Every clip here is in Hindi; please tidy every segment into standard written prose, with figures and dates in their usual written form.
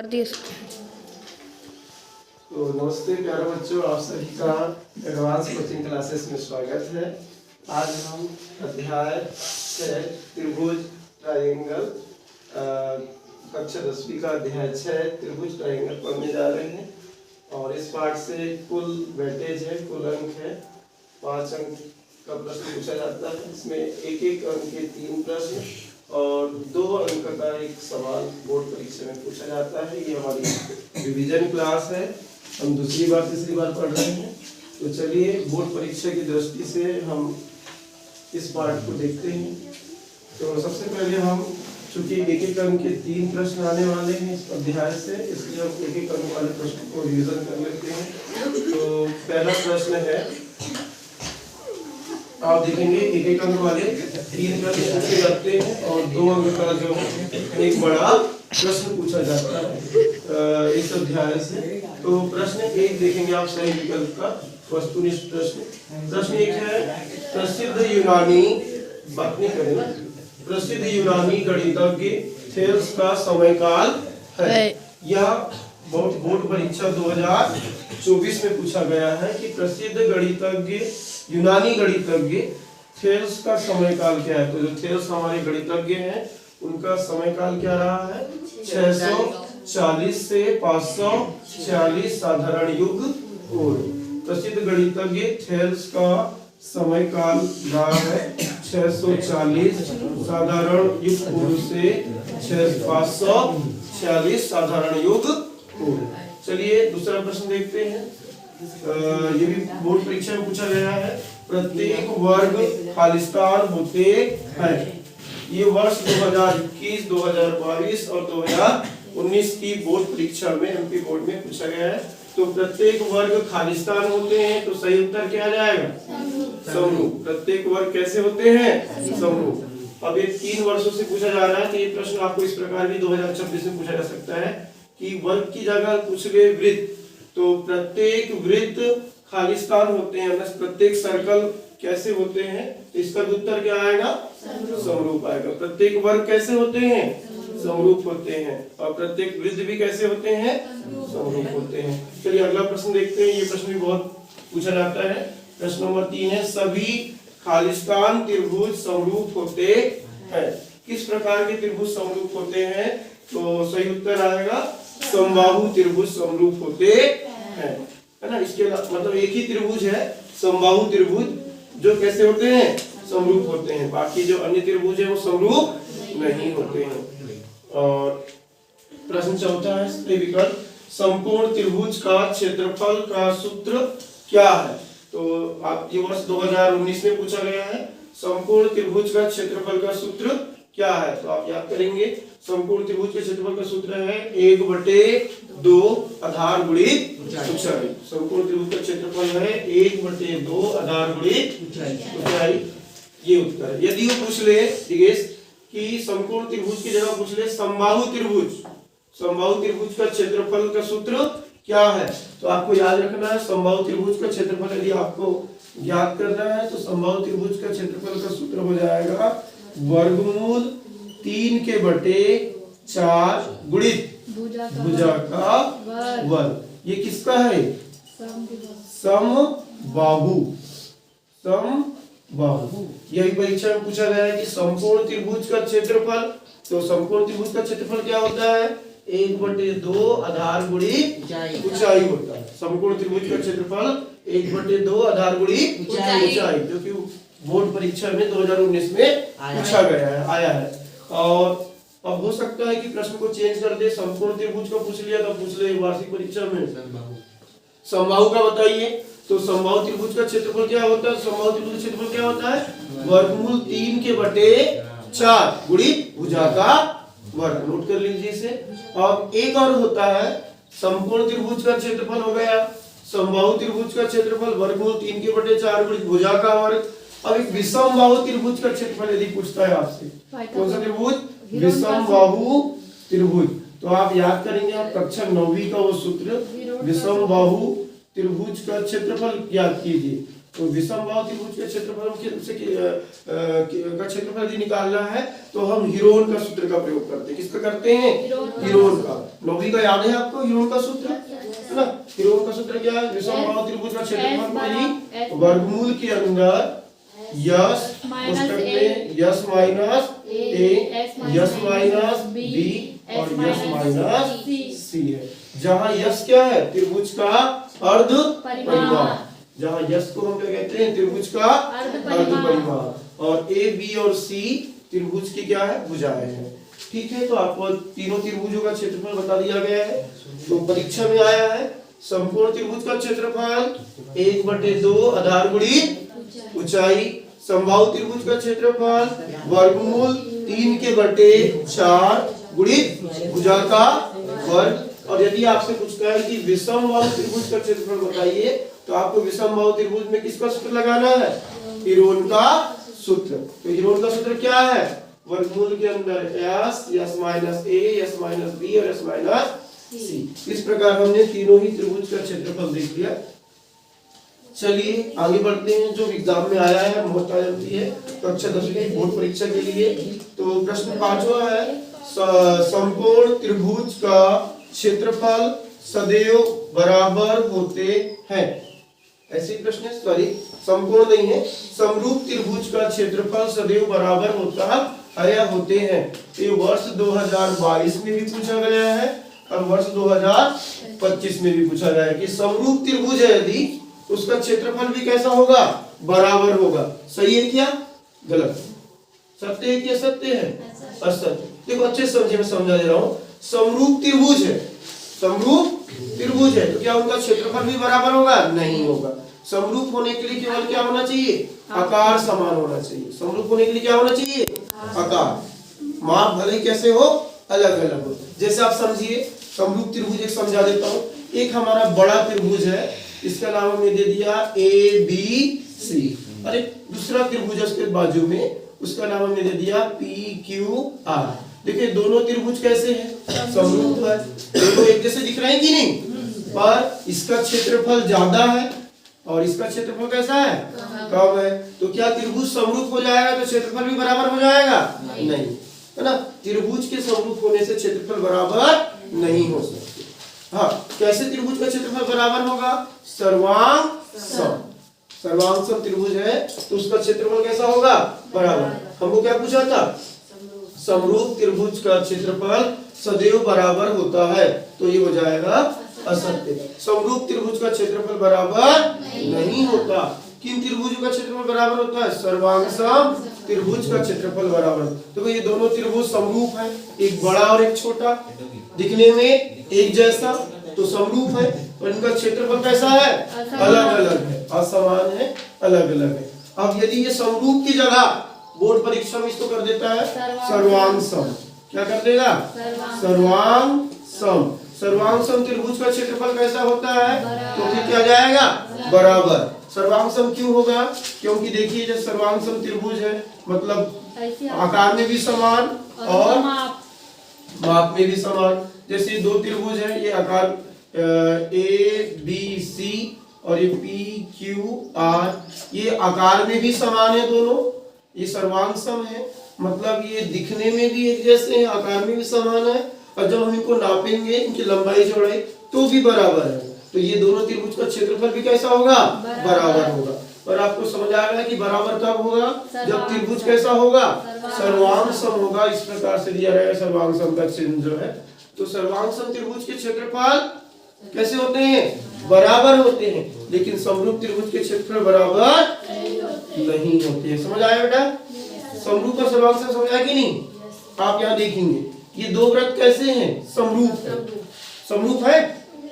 कर दिए। तो नमस्ते प्यारे बच्चों, आप सभी का एडवांस कोचिंग क्लासेस में स्वागत है। आज हम अध्याय 6 त्रिभुज ट्रायंगल कक्षा 10वीं का अध्याय 6 त्रिभुज ट्रायंगल पढ़ने जा रहे हैं। और इस पाठ से कुल वेटेज है, कुल अंक है 5 अंक का प्रश्न पूछा जाता है। इसमें एक एक अंक के 3 प्रश्न और 2 अंक का एक सवाल बोर्ड परीक्षा में पूछा जाता है। ये हमारी रिवीजन क्लास है, हम दूसरी बार तीसरी बार पढ़ रहे हैं। तो चलिए बोर्ड परीक्षा की दृष्टि से हम इस पाठ को देखते हैं। तो सबसे पहले हम, चूंकि एक एक अंक के 3 प्रश्न आने वाले हैं इस अध्याय से, इसलिए हम एक एक अंक वाले प्रश्न को रिवीजन कर लेते हैं। तो पहला प्रश्न है, आप देखेंगे एक एक अंक वाले 3 प्रश्न पूछे जाते हैं और 2 अंक का जो एक बड़ा प्रश्न पूछा जाता है इस अध्याय से। तो प्रश्न 1 देखेंगे आप सही विकल्प का वस्तुनिष्ठ प्रश्न। प्रश्न 1 है, प्रसिद्ध यूनानी बात नहीं करेंगे, प्रसिद्ध यूनानी गणितज्ञ थेल्स का समय काल है। यह बोर्ड परीक्षा 2024 में पूछा गया है कि प्रसिद्ध गणितज्ञ यूनानी गणितज्ञ थेल्स का समय काल क्या है। तो जो थेल्स हमारे गणितज्ञ हैं उनका समय काल क्या रहा है, 640 से 546 साधारण युग पूर्व। प्रसिद्ध गणितज्ञ थेल्स का समय काल रहा है 640 साधारण युग पूर्व से 546 साधारण युग पूर्व। चलिए दूसरा प्रश्न देखते हैं। ये भी बोर्ड परीक्षा में पूछा गया है। प्रत्येक वर्ग खालिस्तान होते हैं। ये वर्ष 2021, 2022 और 2019 की बोर्ड परीक्षा में एमपी बोर्ड में पूछा गया है। तो प्रत्येक वर्ग खालिस्तान होते हैं, तो सही उत्तर क्या जाएगा, समरूप। प्रत्येक वर्ग कैसे होते हैं, समरूप। अब ये 3 वर्षों से पूछा जा रहा है, तो ये प्रश्न आपको इस प्रकार भी 2026 में पूछा जा सकता है कि वर्ग की जगह पूछ ले वृत्त। तो प्रत्येक वृत्त खालिस्तान होते हैं, प्रत्येक सर्कल कैसे होते हैं, तो इसका उत्तर क्या आएगा, समरूप आएगा। प्रत्येक वर्ग कैसे होते हैं, समरूप होते हैं। और प्रत्येक वृत्त भी कैसे होते हैं, समरूप होते हैं। चलिए अगला प्रश्न देखते हैं। ये प्रश्न भी बहुत पूछा जाता है। प्रश्न नंबर 3 है, सभी खालिस्तान त्रिभुज समरूप होते हैं। किस प्रकार के त्रिभुज समरूप होते हैं, तो सही उत्तर आएगा समबाहु त्रिभुज समरूप होते हैं, है ना। इसके मतलब एक ही त्रिभुज है समबाहु त्रिभुज, जो कैसे होते हैं, समरूप होते हैं। बाकी जो अन्य त्रिभुज है वो समरूप नहीं होते हैं। और प्रश्न 4 है, सही विकल्प, समकोण त्रिभुज का क्षेत्रफल का सूत्र क्या है। तो आप ये वर्ष 2019 में पूछा गया है, समकोण त्रिभुज का क्षेत्रफल का सूत्र क्या है। तो आप याद करेंगे, समकोण त्रिभुज के क्षेत्रफल का सूत्र है 1/2 आधार गुणित ऊंचाई। समकोण त्रिभुज का क्षेत्रफल है 1/2 आधार गुणित ऊंचाई। ये उत्तर है। यदि वो पूछ ले कि समकोण त्रिभुज की जगह पूछ ले समबाहु त्रिभुज, समबाहु त्रिभुज का क्षेत्रफल का सूत्र क्या है, तो आपको याद रखना है समबाहु त्रिभुज का क्षेत्रफल यदि आपको ज्ञात करना है तो समबाहु त्रिभुज का क्षेत्रफल का सूत्र हो जाएगा वर्गमूल 3/4 गुणित भुजा का वर्ग। ये किसका है, समबाहु। समबाहु यही परीक्षा में पूछा गया है कि समकोण त्रिभुज का क्षेत्रफल, तो समकोण त्रिभुज का क्षेत्रफल क्या होता है, 1/2 आधार गुणित ऊंचाई होता है। समकोण त्रिभुज का क्षेत्रफल 1/2 आधार गुणित ऊंचाई, जो कि बोर्ड परीक्षा में 2019 में पूछा गया है, आया है। और अब हो सकता है कि प्रश्न को चेंज कर दे, समकोण त्रिभुज का पूछ लिया तो पूछ ले वार्षिक परीक्षा में समबाहु का बताइए। तो समबाहु त्रिभुज का क्षेत्रफल क्या होता है, समबाहु त्रिभुज का क्षेत्रफल क्या होता है, वर्गमूल 3/4 गुणित भुजा का वर्ग। नोट कर लीजिए इसे। अब एक और होता है, समकोण त्रिभुज का क्षेत्रफल हो गया, समबाहु त्रिभुज का क्षेत्रफल वर्गमूल 3/4 गुणित भुजा का वर्ग। अब एक विषमबाहु त्रिभुज का क्षेत्रफल यदि पूछता है आपसे, कौन सा त्रिभुज, विषमबाहु त्रिभुज, तो आप याद करेंगे, आप कक्षा 9वीं का वो सूत्र विषमबाहु त्रिभुज का क्षेत्रफल याद कीजिए। तो विषमबाहु त्रिभुज के क्षेत्रफल का क्षेत्रफल यदि निकालना है तो हम हीरोन का सूत्र का प्रयोग करते हैं। किसका करते हैं? हीरोन का। 9वीं का याद है आपको हीरोन का सूत्र, है ना? हीरोन का सूत्र क्या है? विषमबाहु त्रिभुज का क्षेत्रफल वही वर्गमूल के अंदर यस पुस्तक में यस माइनस ए, यस माइनस बी और यस माइनस सी है। जहाँ यस क्या है? त्रिभुज का अर्ध परिमाण। जहाँ यस को हम क्या कहते हैं? त्रिभुज का अर्ध परिमाण। और ए, बी और सी त्रिभुज की क्या है? भुजाएं हैं। ठीक है, तो आपको तीनों त्रिभुजों का क्षेत्रफल बता दिया गया है। तो परीक्षा में आया है संपूर्ण त्रिभुज का क्षेत्रफल 1/2 आधार गुणित ऊंचाई, समबाहु त्रिभुज का क्षेत्रफल वर्गमूल 3/4 गुणित भुजा का वर्ग। और यदि आपसे पूछता है कि विषमबाहु त्रिभुज का क्षेत्रफल बताइए, तो आपको विषमबाहु त्रिभुज में किसका सूत्र लगाना है? हीरोन का सूत्र। तो हीरोन का सूत्र क्या है? वर्गमूल के अंदर यस माइनस ए, यस माइनस बी और यस माइनस सी। इस प्रकार हमने तीनों ही त्रिभुज का क्षेत्रफल देख लिया। चलिए आगे बढ़ते हैं। जो एग्जाम में आया है मोस्ट आईएमपी है कक्षा 10वीं की बोर्ड परीक्षा के लिए। तो प्रश्न 5वां है संपूर्ण त्रिभुज का क्षेत्रफल सदैव बराबर होते हैं। ऐसे प्रश्न है, सॉरी संपूर्ण नहीं है, समरूप त्रिभुज का क्षेत्रफल सदैव बराबर होता है या होते हैं। ये वर्ष 2022 में भी पूछा गया है और वर्ष 2025 में भी पूछा गया है कि समरूप त्रिभुज है यदि उसका क्षेत्रफल भी कैसा होगा? बराबर होगा। सही है क्या गलत? सत्य है क्या सत्य है? असत्य। देखो अच्छे समझे, मैं समझा दे रहा हूँ। समरूप त्रिभुज है, समरूप त्रिभुज है तो क्या उनका क्षेत्रफल भी बराबर होगा? नहीं होगा। समरूप होने के लिए केवल क्या होना चाहिए? आकार समान होना चाहिए। समरूप होने के लिए क्या होना चाहिए? आकार। माप भले कैसे हो, अलग अलग हो। जैसे आप समझिए समरूप त्रिभुज एक समझा देता हूँ। एक हमारा बड़ा त्रिभुज है, इसका नाम हमने दे दिया ए बी सी, और एक दूसरा त्रिभुज है उसके बाजू में, उसका नाम हमने दे दिया पी क्यू आर। देखिए दोनों त्रिभुज कैसे हैं? समरूप है। दोनों एक जैसे दिख रहे हैं कि नहीं? पर इसका क्षेत्रफल ज्यादा है और इसका क्षेत्रफल कैसा है? कम है। तो क्या त्रिभुज समरूप हो जाएगा तो क्षेत्रफल भी बराबर हो जाएगा? नहीं, है ना? त्रिभुज के समरूप होने से क्षेत्रफल बराबर नहीं हो सकते। हाँ, कैसे त्रिभुज का क्षेत्रफल बराबर होगा? सर्वांग सम। सर्वांग सम त्रिभुज है तो उसका क्षेत्रफल कैसा होगा? बराबर। हमको क्या पूछा था? समरूप त्रिभुज का क्षेत्रफल सदैव बराबर होता है, तो ये हो जाएगा असत्य। समरूप त्रिभुज का क्षेत्रफल बराबर नहीं होता। किन त्रिभुजों का क्षेत्रफल बराबर होता है? सर्वांग सम त्रिभुज का क्षेत्रफल बराबर। तो ये दोनों त्रिभुज समरूप है, एक बड़ा और एक छोटा, दिखने में एक जैसा, तो समरूप है, और इनका क्षेत्रफल कैसा है? अलग अलग है, असमान है, अलग अलग है। अब यदि ये समरूप की जगह बोर्ड परीक्षा में इसको कर देता है सर्वांग सम, क्या कर देगा? सर्वांग सम। सर्वांग सम त्रिभुज का क्षेत्रफल कैसा होता है? तो फिर क्या जाएगा? बराबर। सर्वांग सम क्यों होगा? क्योंकि देखिए जब सर्वांग सम त्रिभुज है मतलब आकार में भी समान और माप में भी समान। जैसे दो त्रिभुज है, ये आकार ए बी सी और ये पी क्यू आर, ये आकार में भी समान है दोनों, ये सर्वांग सम है, मतलब ये दिखने में भी एक जैसे हैं, आकार में भी समान है, और जब हम इनको नापेंगे इनकी लंबाई चौड़ाई तो भी बराबर है। तो ये दोनों त्रिभुज का क्षेत्रफल भी कैसा होगा? बराबर होगा। पर आपको समझ आ गया कि बराबर कब होगा? जब त्रिभुज कैसा होगा? सर्वांग सम होगा। इस प्रकार से दिया रहेगा सर्वांग सम का चिन्ह जो है। तो सर्वांग सम त्रिभुज के क्षेत्रफल कैसे होते हैं? बराबर होते हैं, लेकिन समरूप त्रिभुज के क्षेत्रफल बराबर नहीं होते हैं। समझ आया बेटा? समरूप और सर्वांग सम समझ आया कि नहीं? आप यहाँ देखेंगे ये दो वृत्त कैसे हैं? समरूप है। समरूप है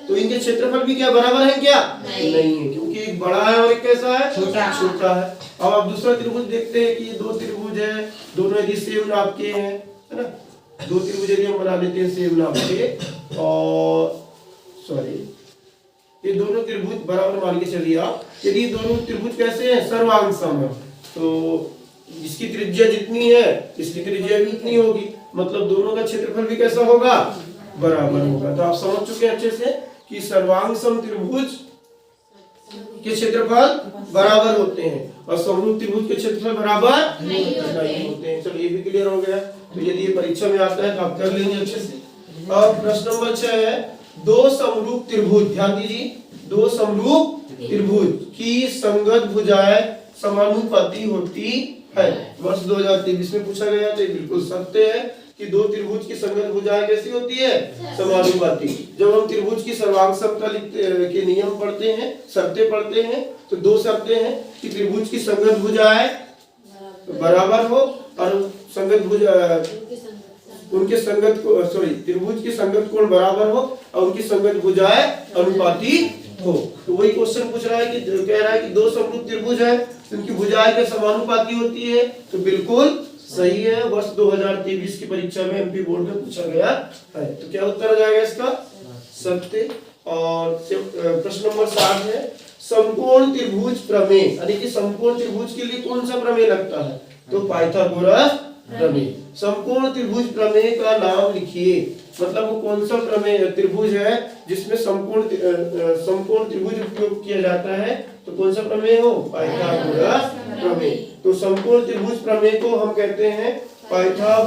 तो इनके क्षेत्रफल भी क्या बराबर है क्या? नहीं है, क्योंकि एक बड़ा है और एक कैसा है? छोटा है। अब आप दूसरा त्रिभुज देखते हैं कि ये दो त्रिभुज है, दोनों यदि सेम नाप के हैं, है ना? दो त्रिभुज यदि हम बना लेते हैं सेम नाप के, और सॉरी ये दोनों त्रिभुज बराबर मान के चलिए आप, यदि दोनों त्रिभुज कैसे हैं? सर्वांग सम है, तो जिसकी त्रिज्या जितनी है इसकी त्रिज्या भी इतनी होगी, मतलब दोनों का क्षेत्रफल भी कैसा होगा? बराबर होगा। तो आप समझ चुके हैं अच्छे से कि सर्वांग सम त्रिभुज के क्षेत्रफल बराबर होते हैं और समरूप त्रिभुज के क्षेत्रफल बराबर नहीं होते हैं। चलो ये भी क्लियर हो गया। तो यदि ये परीक्षा में आता है तो आप कर लेंगे अच्छे से। अब प्रश्न नंबर 6 है, दो समरूप त्रिभुज, ध्यान दीजिए, दो समरूप त्रिभुज की संगत भुजाएं समानुपाती होती है। वर्ष 2023 में पूछा गया, तो ये बिल्कुल सत्य है कि दो त्रिभुज की संगत भुजाएं कैसी होती है? समानुपाती। जब हम त्रिभुज की सर्वांग समता के नियम पढ़ते हैं, शर्तें पढ़ते हैं, तो दो शर्तें हैं कि त्रिभुज की संगत भुजाएं बराबर हो और संगत भुजा उनके संगत को त्रिभुज की संगत कोण बराबर हो और उनकी संगत भुजाएं अनुपाती हो। तो वही क्वेश्चन पूछ रहा है कि कह रहा है कि दो समरूप त्रिभुज है, उनकी भुजाएं के समानुपाती होती है, तो बिल्कुल सही है। वर्ष 2023 की परीक्षा में एमपी बोर्ड में पूछा गया है। तो क्या उत्तर आ जाएगा इसका? सत्य। और प्रश्न नंबर 7 है, समकोण त्रिभुज प्रमेय, यानी कि समकोण त्रिभुज के लिए कौन सा प्रमेय लगता है? तो पाइथागोरस प्रमेय। समकोण त्रिभुज प्रमेय का नाम लिखिए, मतलब वो कौन सा प्रमेय त्रिभुज है जिसमें समकोण त्रिभुज उपयोग किया जाता है? तो कौन सा प्रमेय हो? पाइथागोरस प्रमेय। तो समकोण त्रिभुज प्रमेय को हम कहते हैं पाइथागोरस